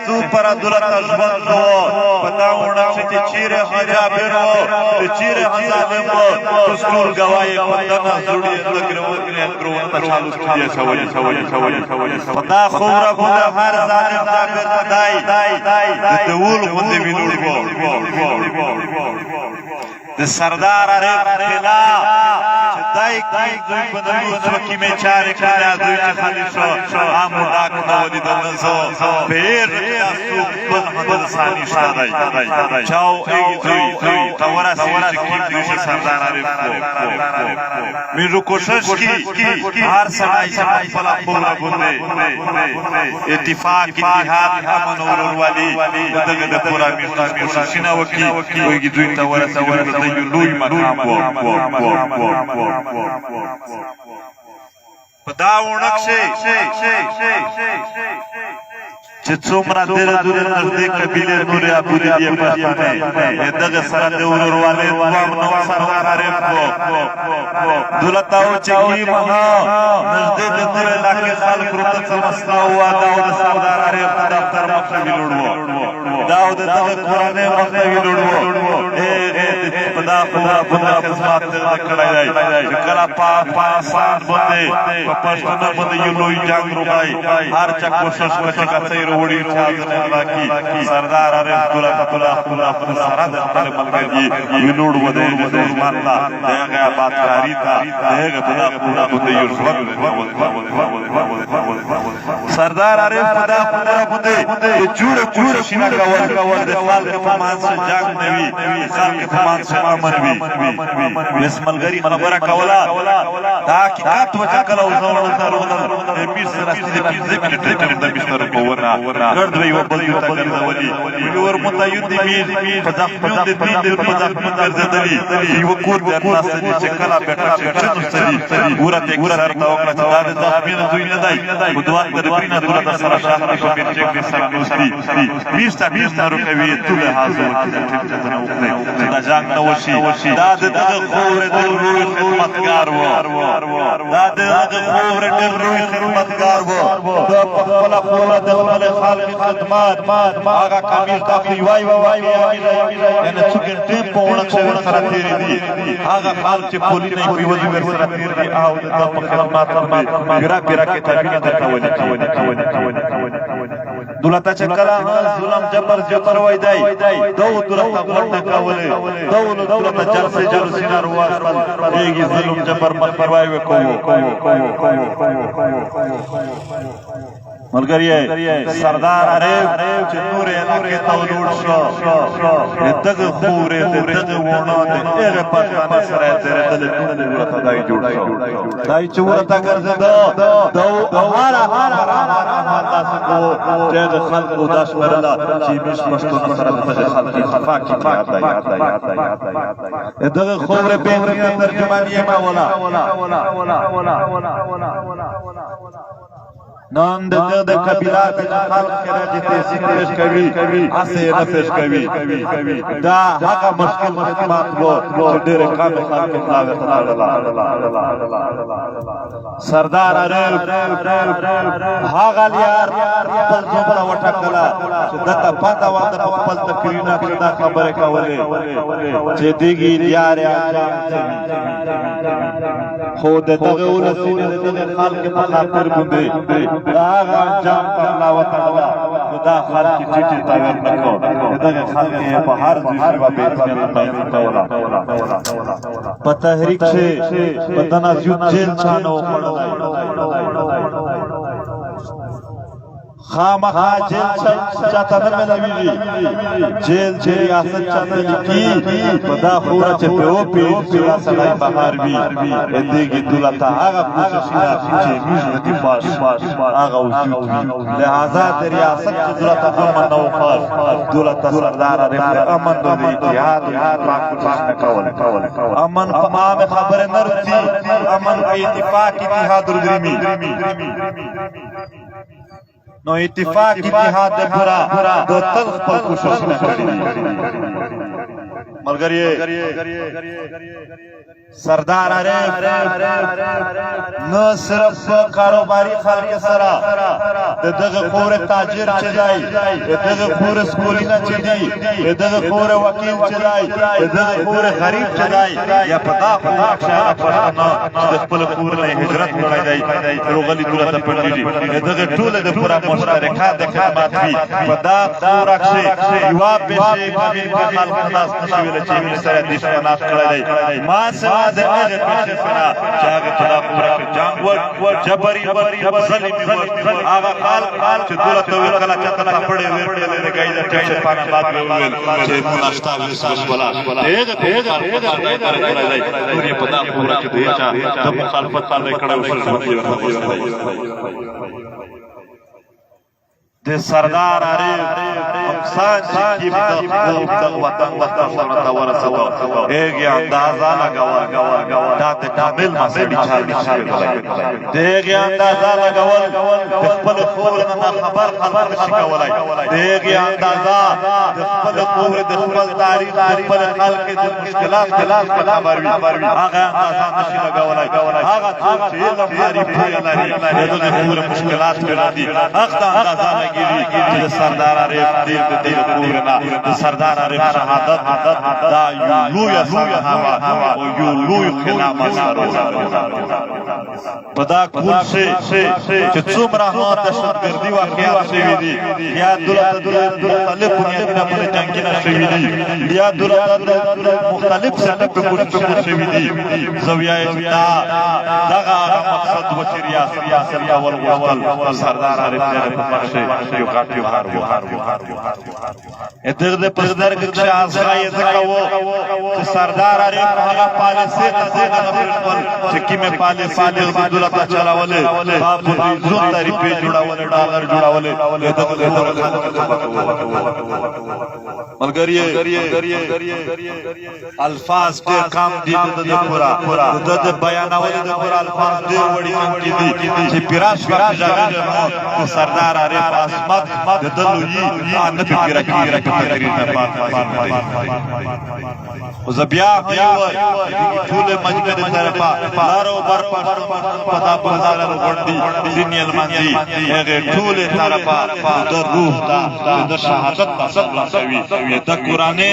super dulata ژوند پتا وړه چې چیرې حجابر و چیرې حزالم و دستور گواهی پتنا زړی لګرو ته چالو کیږي پتا خوره بوده هر ظالم جابر پدای د ول غوندې وینور د سردار عارف خلاف دای کی دوی په دروس وکي مې چارې کړه دوی چې خالي شو امو ډاک نو ولید نزو پیر تاسو په خپل ثاني شادای چاو ای دوی تورا سي کی دوی سردار عارف کو میرو کوشش کی هر سړی چې خپل خپل باندې اتفاق اتحاد امن ورورولي دغه د پورا کوشش نه وکي وګي دوی تورا لوی مقام پداونک چې څومره دره نږدې قبیله نورې ابودي دی پښتنه دغه سره د ورورواله دوام نو سردار عارف کو دولتاو چې کی مها نږدې د نور علاقې خلک روته سمستا هوا دا سردار عارف دفتر مخې ویلوړو دا د قرآن مخې ویلوړو خدا خدمت کړای دی کله پاسان باندې پښتون باندې یو لوی جنگ روای هر چا کوشش وکړي چې وړي چې سردار عارف الله سره د خپل ملګری وینوړ وده عثمان لا دغه آبادکاری تا دغه خدا باندې یو سردار عارف خدا باندې جوړ شینه کول د خلک په مانس جنگ نوي خلک په مانس امن وي اسملګری خبره کولا دا حقیقت وکړه او زړه میس راستي د 15 منټه د مشتر په ورنا ګرد وی وبل یو تا ګرځولي ور متایید دی په ځخمون د دې په ځخمون ګرځدلی یو کور د ناس چې کلا بیٹا چې څه ورته ګرځار تا وکړه دا د ځخمون دوی نه دی بدوان د پرینا دولت سره شاهد په بیرچک د سره دوستي 20 روپیه ټول حاضر چې نه وکړي دا ځان نو شي دا دغه خور د روح خدمتګار و دا دغه خور د روح خدمتګار و د خپل خور د خپل خالق خدمات هغه کامل تخلی وای ان څوک ټیم په ورڅ سره تیری دي هغه خال چې پولی نه پیوځي ور سره تیر دي او د خدمات باندې ګرا کې تابعین درکولي دولت چې کله ظلم جبر وای دی دو دولت غوړه کولې دولت جلسه نه رواسل دیږي ظلم جبر مخ پروايي وکړو ملګری سردار عارف چې نور علاقې ته ولور شو دغه خورې دغه ونه دغه پښتانه سره درېدل ټول ورته دای جوړ شو دای چې ورته ګرځیدو دو هارا تاسو کو چې خلکو داش ورلا چې مش پښتون سره د خلک خفاق کی دغه خورې به ترجمانی ما نام د قبیلات خلق کرا چې پیش کوي اسه نه پیش کوي دا هغه مشکل خدمات وو ډېر کم خلک سردار عارف هغه یار خپل زوبره وټکلا چې دته پاتا وانه خپل تقریرنا کړه خبره کولې چې دیږي یار خو دغه ولسینه د خلک په خاطر باندې هغه انجام الله وتعالى خدا خلق چې تاویر نکو دغه خلک په هر ځای باندې کولا په تحریک شه په تنازع جیل چانو خامخا جیل چاته نه ملويږي جیل چې ریاست چاته لیکي پدا خورا چې په پی پیلا سړی بهر وي دغه دولت هغه کوشش کوي چې موږ د پاس هغه وجود وي لہذا د ریاست چې دولت امن او خاص دولت سردار عارف امن د اتحاد پاک نه کول امن په عام خبره نرسي امن په اتفاق اتحاد درمي نو اتفاق اتحاد د پورا د تل خپل کوشش نه کړی मगर ये सरदार आरिफ न सिर्फ कारोबारी खालक सरा दग पूरे ताजिर चलाई दग पूरे स्कूलिना चदी दग पूरे वकील चलाई दग पूरे गरीब चलाई या पता शायद पढ़ना दखल पूरे हिजरत कराई जाई रोगली तुरत पड़ी दग टूले द पूरा मोशरा रेखा देखा बात भी पता पूरा से युवा पेशे काबिल का खाल खलास नशील चीमी सर दिश बनात कराई जाई मां सवा दे पेशे सना जाग खुदा पूरा जांगवर जबरी जलिम आगा काल से तुरत कला चतला पड़े ले गई पेशे पाना बात वेल से मुनास्ता विश्वास वाला एक कराई जाई ये पता पूरा के देचा तब मुखालफत पाले कड़ा उसल दे सरदार आरिफ अफसान की वतन वरसो एक अंदाजा लगावा दात कामिल से बिछाल देख अंदाजा लगावल खपल खोल ना खबर शिकावलाई देख अंदाजा खपल खोल खपल तारीख खपल हाल के मुश्किलात खबर आगा अंदाजा नशी लगावलाई आगा चीज हमारी फैलाई ये तो पूरे मुश्किलात करती अख्ता अंदाजा सरदार आरिफ दिल पूरना सरदार आरिफ शहादत दा यूलू या हवा ओ यूलू खिलाफ पदा कुल से चुमरा हो दहशतगर्दी वाकया से विधि या मुख्तलिफ बुनियाद पर जंगी ना से विधि या मुख्तलिफ सेटअप पे कुछ से विधि जविया दगा मकसद बचरिया सियासत अवल सरदार आरिफ ने बख्शे इधर परदर के आजगाई वो सरदार आरिफ आगा पाले से सिक्की में पाले अब्दुल्ला चलावले बाबू जुन तारी पे जुड़ावले डॉलर जुड़ावले मगर ये अल्फाज पे काम दी पूरा दद बयानावले पूरा अल्फाज दे बड़ी की दी पिराश का जागा सरदार आरिफ आसमत ददलुई नबी की तकरीर में बात ज़बिया ठूले मजमे तरफा लारो बर पता बाजार रोटी सिनियल मंजी ये ठूले तरफा द रूह दा द शहादत का सब लसवी ये द कुराने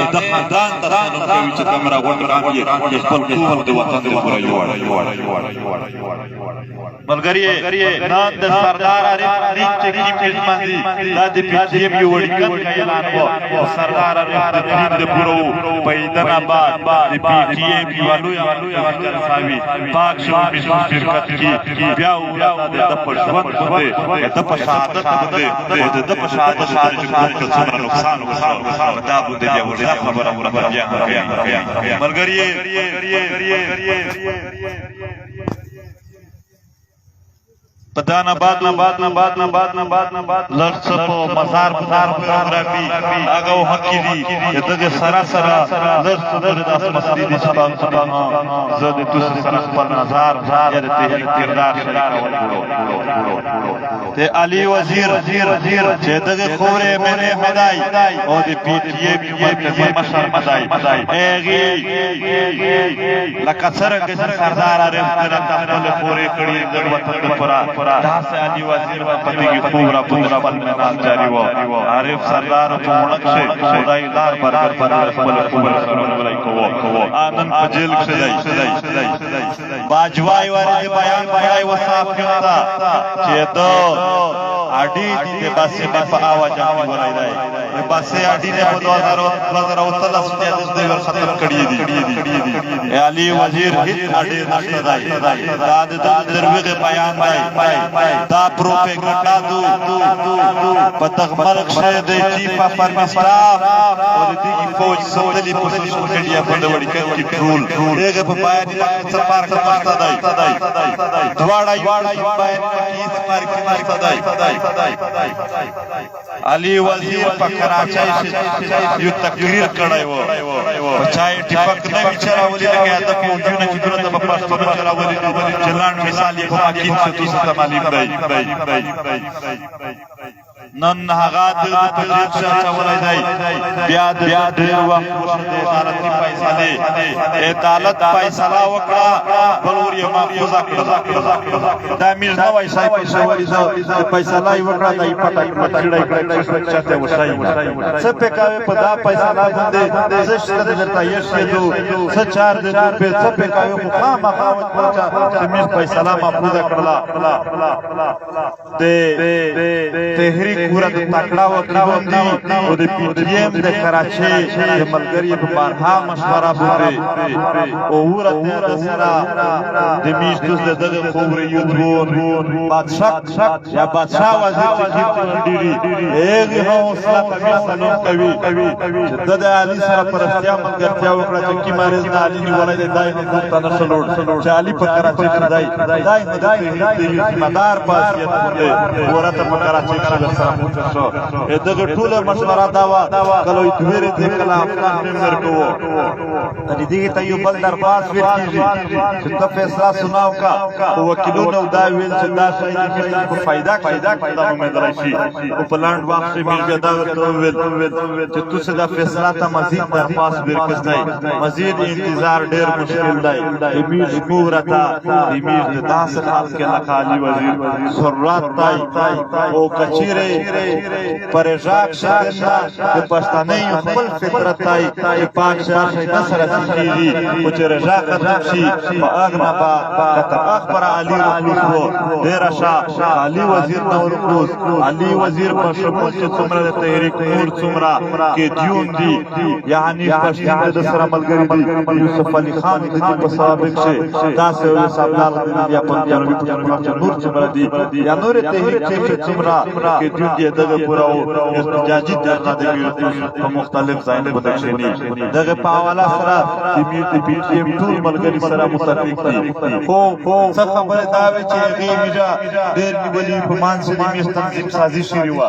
द खानदान तरान के विच कमरा गोट रांगी ये पल कुवत दे वतन दे पूरा मगर ये नाद सरदार आरिफ नीचे की मेजबानी दादी पीछे भी वड़कन का ऐलान हुआ सरदार आरिफ दीन दे पूरो पैदनाबाद पीटीए की वालू जलसावी पाक शोबी शिरकत की ब्याह दे दपशवत दे दपशादत दे दपशादत के सुना नुकसान दाबू दे वड़ा खबर मगर ये पदानाबाद लर्सपो मजार फोटोग्राफी आगा वो हकीरी यदगे सरासरा लर्स मस्जिद सबान जदे तुस सरस पर नजार यदे किरदार ते अली वजीर जेदगे खोरे मैंने मदाई और दे पीटीए भी मरकजी मशर मदाई एगी लकसर के सरदार आरिफ तेरा तखल खोरे कड़ी वतन पुरा दास अली वजीर में पति की पूरा पल में नाम जारी हुआ आरिफ सरदार चौड़क से खुदाई लार पर पूरा सुनने वाला को आनंद पजेल सजाई बाजवाई वाले बयान बयाई वसाफ होता चेतो आडी दे बसे में आवाज बनाई जाए बसे आडी ने 2013 से दे वर खत्म कड़ी दी अली वजीर हित आडी नशदाई दाद दरवे के बयान भाई दा प्रोपेगेंडा दो पतक मलक शे दे चीफ ऑफ आर्मी स्टाफ और दी फौज सदली पोजीशन कड़िया बंदवड़ी के कंट्रोल एक बाय सरकार का मस्तदाई दवाड़ा बाय की मार की मस्तदाई अली वजीर पर कराची से यो तकरीर कड़ाई वो बचाए टिपक ने विचारावली लगे आता फौजियों ने कितना तब पास तो विचारावली जलान मिसाल ये बाकी से तो मालिक भाई نن هغه د پجیب شاه چولای دی بیا د وخت د عدالتي فیصله عدالت فیصله وکړه بلور یې محفوظ کړه دا میر نو وایسای پښوري دا فیصله وکړه دای پټه پټړای کړه چاته وسای څه په کاوه په دا فیصله باندې زشت درته یشهدو څه چار د په څه په کاوه مخامخ پوچا د میر فیصله محفوظ کړه د تحریک پورا د تکړه وکړون دي او د پی ټی ایم د کراچي د ملګری په بارها مشوره بوده او ورته د سره د میشتوس دغه خبرې یودون بادشاہ یا بادشاہ وزیر چې ډیری هغه حوصله سلام کوي چې د علي سره پرستیا ملګرتیا وکړه چې کی مارز د علي نیولای دی دای نه تنه سلوړ چې علي په کراچي کې دای د مدار پاسیت بوده ورته په کراچي کې سره شو دغه ټوله مشوره دا کله دویره د کلام نمبر کوو ان دې ته یو بل درخواست وکړي چې ته فیصله سناو کا وکیلونو دا ویل چې دا شي په فائدہ دا امید راشي او پلاند واپس میرګه دا ویل چې تاسو دا فیصله ته مزید درخواست ورکړئ مزید انتظار ډیر مشکل دی امیر شکورتا امیر د داس خاص کې لقالی وزیر سرات تای او کچیره پرېژاک شاکنا د پښتنې خپل فطرت تای چې پاک شاه نصر کیږي او چې رضا ختم شي په اغنا با کته اکبر علي رسول ډیر شاه علي وزیر نور کوز علي وزیر په شمول چې څومره د تحریک نور څومره کې دیون دي یعنی پښتون د سره ملګری دي یوسف علي خان د په سابق شه تاسو یو سبلال د په جنوبي نور څومره دي یا نور تحریک چې څومره کې دیون دي دغه پورا احتجاجي درجه د په مختلف ځایونو بدښنی دغه په حواله سره د میر د پی ټی ایم ټول ملګری سره متفق دي خو څه خبره دا وی چې هغه میجا ډېر نیولې په مانس د میر تنظیم سازي شوی و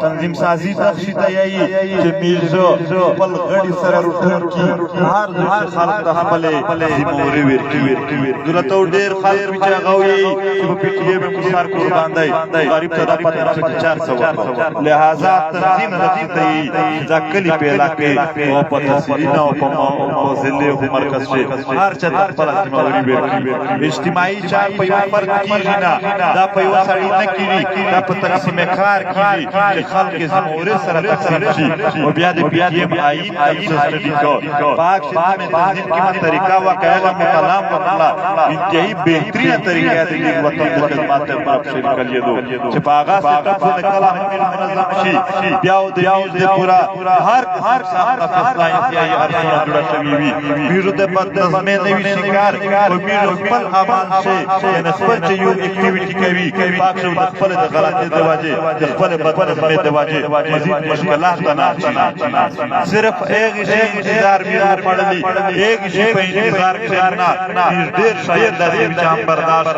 تنظیم سازي تخشي ته یي چې میرزو خپل غړي سره روټون کی هر د خلک د خپلې زموري ورکی دلته ډېر خلک چې هغه وي په پی ټی ایم کې سر قربان دی غریب ته د پته 400 لہذا تنظیم د دې ځکلی پیلا کې او په تسلینا او په ضلع مرکز شي هر چا خپل ذمہواری ورکړي اجتماعي چار په یو فرد کیږي نه دا په یو سړی نه کیږي دا په تقسیم کار کیږي چې خلک ذمہواری سره تقسیم شي او بیا د پی ټی ایم آئین تفصیل کو پاک خدمت تنظیم کی طریقہ واقعا مکلام وکړه انتهایی بهترینه طریقه د وطن د خدمات په شریک لیدو چې پاغا سټاپ د کلام منظم شي بیا د پورا هر صاحب فیصله انتهایی ارزونه جوړه شوی وي بیرو د پد نظمې نوی شکار او بیرو خپل امان شي یعنی خپل چې یو اکټیویټی کوي پاک شو د خپل د غلطۍ د وجه د خپل بد نظمې د وجه مزید مشکلات نه صرف ایک شی انتظار بیرو پړلی ایک شی په انتظار کې نه ډېر شاید د دې جام برداشت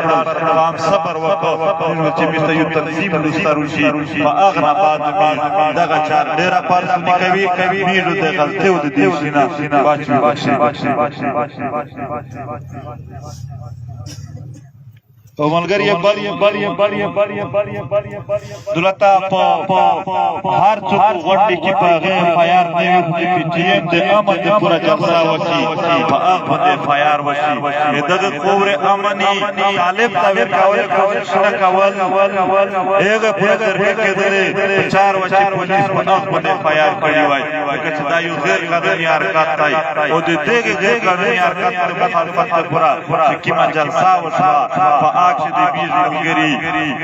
عام صبر وکړو چې مست یو تنظیم لسترو شي په اغنا بعد دغه چار ډېر پارسنی کوي بیرو د غلطۍ او د دې شینه باچو او ملګری دلته په هر څوک غونډه کې په غیر فایار نه وي پی ټی ایم د امن د پورا جلسه وکړي په هغه باندې فایار وشي دغه خبر امني طالب دا ورکول شنه کول هغه په درګه کې د 4 وچې پولیس په هغه باندې فایار کړی وای چې دا یو غیر قانوني حرکت دی او د دې غیر قانوني حرکت د مخالفت لپاره چې کیما جلسه وشوه په چې د بیرو ملګری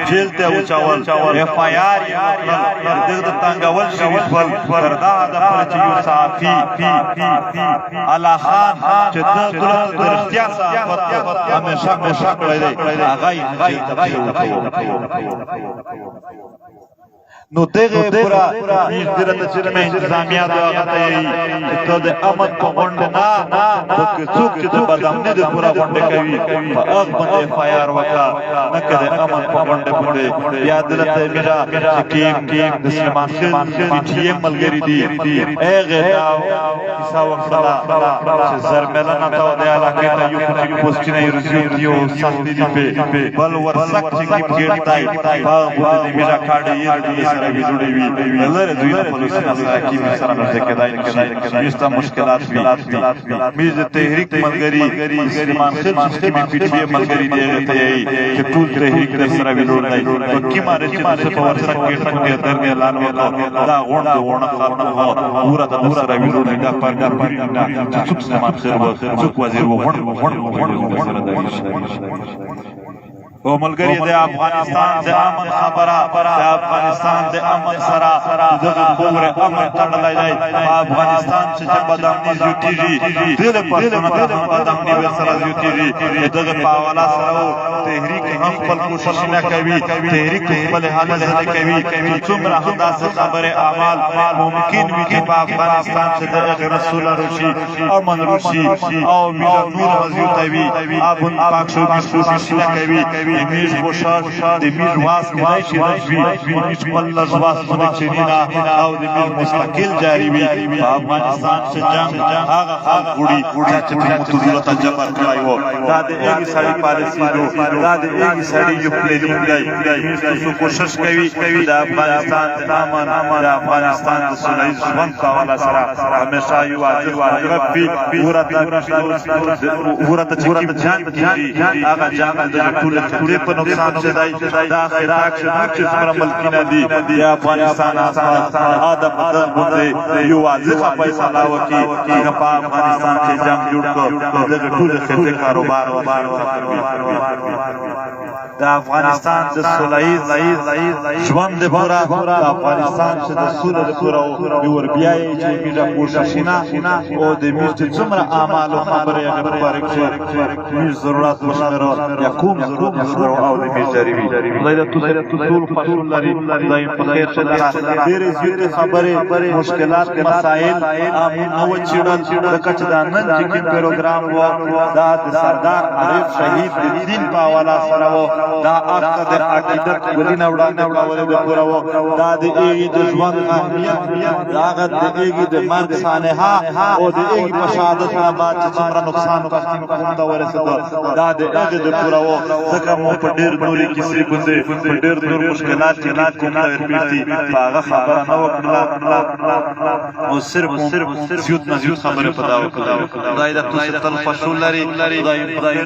جیل ته وچاول اف آی آر دغه تنګول شوی خپل پردا د پرچ یو صافي الا خان چې د دولت درختیا صحافت همیشه کړی دی هغه یې نو دغه پورا مشدرت چې د انتظامیه د هغه ته د امن په غونډه نه د څوک چې د بدامنه د پورا غونډه کوي په هغه باندې فایار وکړه نه کده امن په غونډه باندې یا دلته میرا کیم د سلمان خان پی ټی ایم ملګری دی هغه دا کیسه وکړه چې زرملنه ته د علاقې ته یو پوسټ نه یو سخت دی په بل ورسک چې ګیټای په د میرا کاډ یې سره وی جوړي وي لره دوی نه په لسنه سره کې می سره نه کېدای نشي یستا مشکلات وي میز د تحریک ملګری اسلام خل چې می پی ټی وی ملګری دی ته یي چې ټول تحریک در سره وی جوړ دی په کی ماره چې په ورسره کې ټکو درګ اعلان وکړ دا غونډه خاطر پورا د سره وی جوړ دی دا پرګر نه چې څوک اسلام خل څوک وزیر و غونډه سره دی او ملګری د افغانستان د امن خبره د افغانستان د امن سره دغه پور امن تړلای دی په افغانستان چې بدامني زیاتیږي دغه پښتون په بدامني سره زیاتیږي دغه په حواله سره تحریک هم خپل کوشش نه کوي تحریک خپل حالت نه کوي څومره همداسې خبره اعمال ممکن وي چې په افغانستان چې د رسول روشي امن روشي او میلاد نور زیاتوي ابون پاک شو کوشش نه کوي میز بوشاش د میز واس نه شي راشي میز بل واس باندې چنینا او د میز مستقل جاری وي په افغانستان چې جنگ هغه وړي چې په متضررت جبر کړای وو دا د ایګ سړی پالیسی دو دا د ایګ سړی یو پلان دی تاسو کوشش کوي د افغانستان د امن د افغانستان د صلح ژوند کاوه سره همیشه یو واجب وي ورته چې جان کیږي هغه جان د ټول په نقصان څه دی دا خیرات چې څومره ملکینه دي د افغانستان آدم باندې یو واضح فیصله وکړي چې په افغانستان کې جنگ جوړ کړي دغه ټول خطر کاروبار د افغانستان د صلح ژوند پورا د افغانستان چې د سولې لپاره او ور بیاي چې میډه کوششینا او د میشت څومره اعمال او خبره یې لپاره کې می ضرورت مشوره یا کوم ضرورت او د میجری وي زیات ټول پښتون لري دای په خیر سره ډېر زیات خبره مشکلات مسائل او چیرل د کچ د نن چې پروګرام وو دا د سردار عارف شهید دین په حواله سره وو دا اخته د عقیدت ولینه وړاندې کول د پوره وو دا د ایګ د ژوند اهمیت دا غد د ایګ د مرګ سانحه او د ایګ په شهادت نه بعد چې څومره نقصان پښتون قوم ته ورسېد دا د ایګ د پوره وو ځکه مو په ډېر نورې کیسې باندې په ډېر نور مشکلات چې کوم ته ورپېږي هغه خبره نه وکړه او صرف زیات نه زیات خبره په دا وکړه خدای د تاسو تل خوشحال لري خدای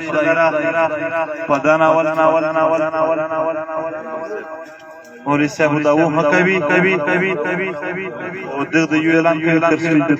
پدانا ولنا اور اس سے بداو مکوی او دغه یو اعلان کوي تر څو د